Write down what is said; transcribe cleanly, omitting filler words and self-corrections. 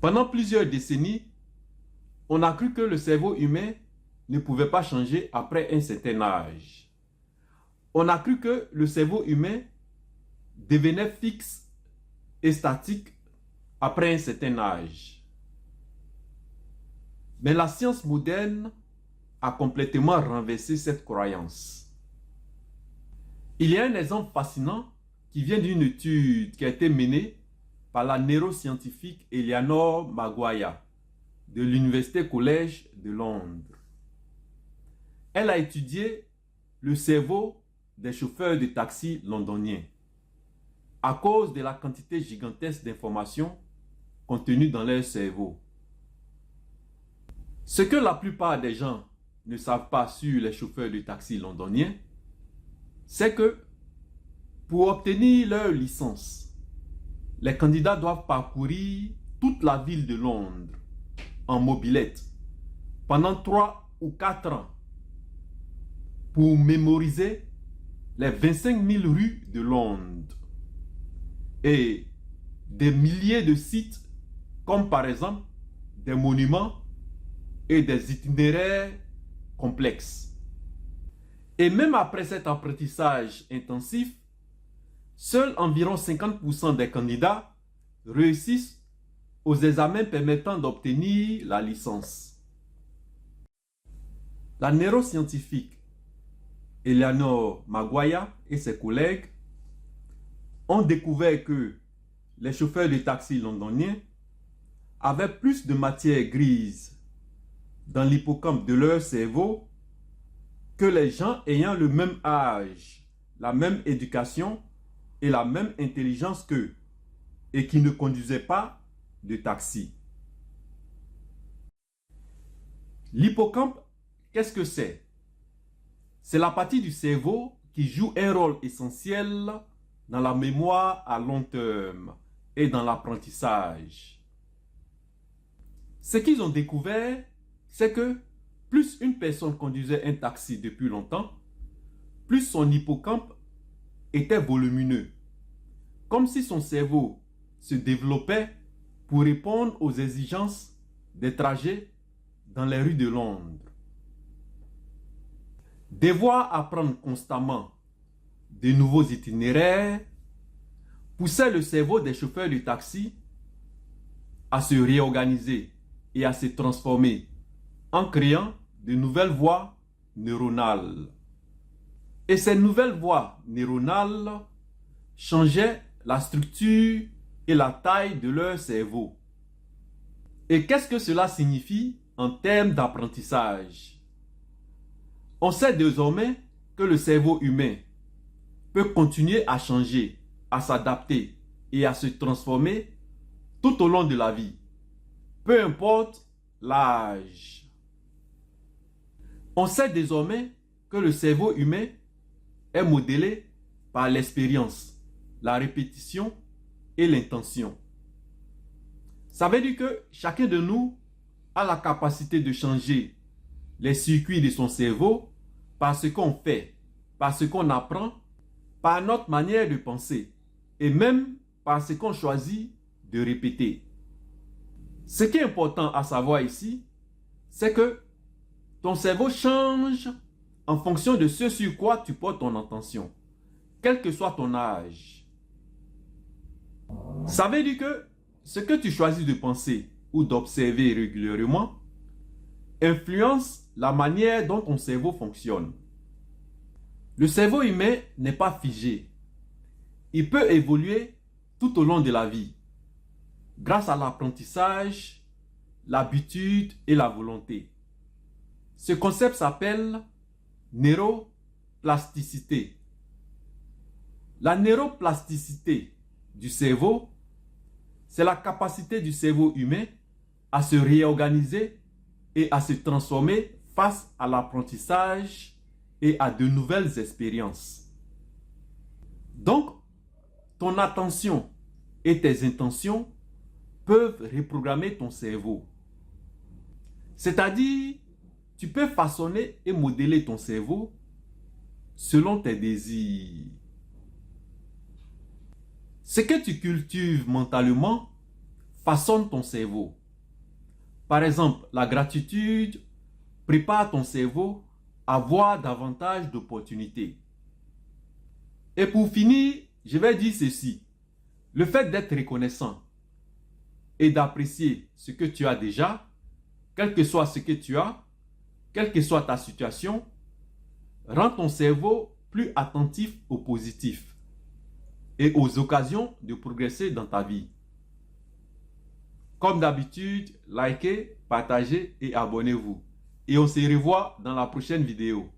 Pendant plusieurs décennies, on a cru que le cerveau humain ne pouvait pas changer après un certain âge. On a cru que le cerveau humain devenait fixe et statique après un certain âge. Mais la science moderne a complètement renversé cette croyance. Il y a un exemple fascinant qui vient d'une étude qui a été menée par la neuroscientifique Eleanor Maguire de l'Université College de Londres. Elle a étudié le cerveau des chauffeurs de taxi londoniens à cause de la quantité gigantesque d'informations contenues dans leur cerveau. Ce que la plupart des gens ne savent pas sur les chauffeurs de taxi londoniens, c'est que pour obtenir leur licence, les candidats doivent parcourir toute la ville de Londres en mobilette pendant 3 ou 4 ans pour mémoriser les 25 000 rues de Londres et des milliers de sites comme par exemple des monuments et des itinéraires complexes. Et même après cet apprentissage intensif, seuls environ 50% des candidats réussissent aux examens permettant d'obtenir la licence. La neuroscientifique Eleanor Maguire et ses collègues ont découvert que les chauffeurs de taxi londoniens avaient plus de matière grise dans l'hippocampe de leur cerveau que les gens ayant le même âge, la même éducation et la même intelligence qu'eux et qui ne conduisaient pas de taxi. L'hippocampe, qu'est-ce que c'est? C'est la partie du cerveau qui joue un rôle essentiel dans la mémoire à long terme et dans l'apprentissage. Ce qu'ils ont découvert, c'est que plus une personne conduisait un taxi depuis longtemps, plus son hippocampe était volumineux, comme si son cerveau se développait pour répondre aux exigences des trajets dans les rues de Londres. Devoir apprendre constamment de nouveaux itinéraires poussait le cerveau des chauffeurs de taxi à se réorganiser et à se transformer en créant de nouvelles voies neuronales. Et ces nouvelles voies neuronales changeaient la structure et la taille de leur cerveau. Et qu'est-ce que cela signifie en termes d'apprentissage? On sait désormais que le cerveau humain peut continuer à changer, à s'adapter et à se transformer tout au long de la vie, peu importe l'âge. On sait désormais que le cerveau humain est modélé par l'expérience, la répétition et l'intention. Ça veut dire que chacun de nous a la capacité de changer les circuits de son cerveau par ce qu'on fait, par ce qu'on apprend, par notre manière de penser et même par ce qu'on choisit de répéter. Ce qui est important à savoir ici, c'est que ton cerveau change en fonction de ce sur quoi tu portes ton attention, quel que soit ton âge. Ça veut dire que ce que tu choisis de penser ou d'observer régulièrement influence la manière dont ton cerveau fonctionne. Le cerveau humain n'est pas figé. Il peut évoluer tout au long de la vie, grâce à l'apprentissage, l'habitude et la volonté. Ce concept s'appelle neuroplasticité. La neuroplasticité du cerveau, c'est la capacité du cerveau humain à se réorganiser et à se transformer face à l'apprentissage et à de nouvelles expériences. Donc, ton attention et tes intentions peuvent reprogrammer ton cerveau. C'est-à-dire, tu peux façonner et modeler ton cerveau selon tes désirs. Ce que tu cultives mentalement façonnent ton cerveau. Par exemple, la gratitude prépare ton cerveau à voir davantage d'opportunités. Et pour finir, je vais dire ceci. Le fait d'être reconnaissant et d'apprécier ce que tu as déjà, quel que soit ce que tu as, quelle que soit ta situation, rend ton cerveau plus attentif au positif et aux occasions de progresser dans ta vie. Comme d'habitude, likez, partagez et abonnez-vous. Et on se revoit dans la prochaine vidéo.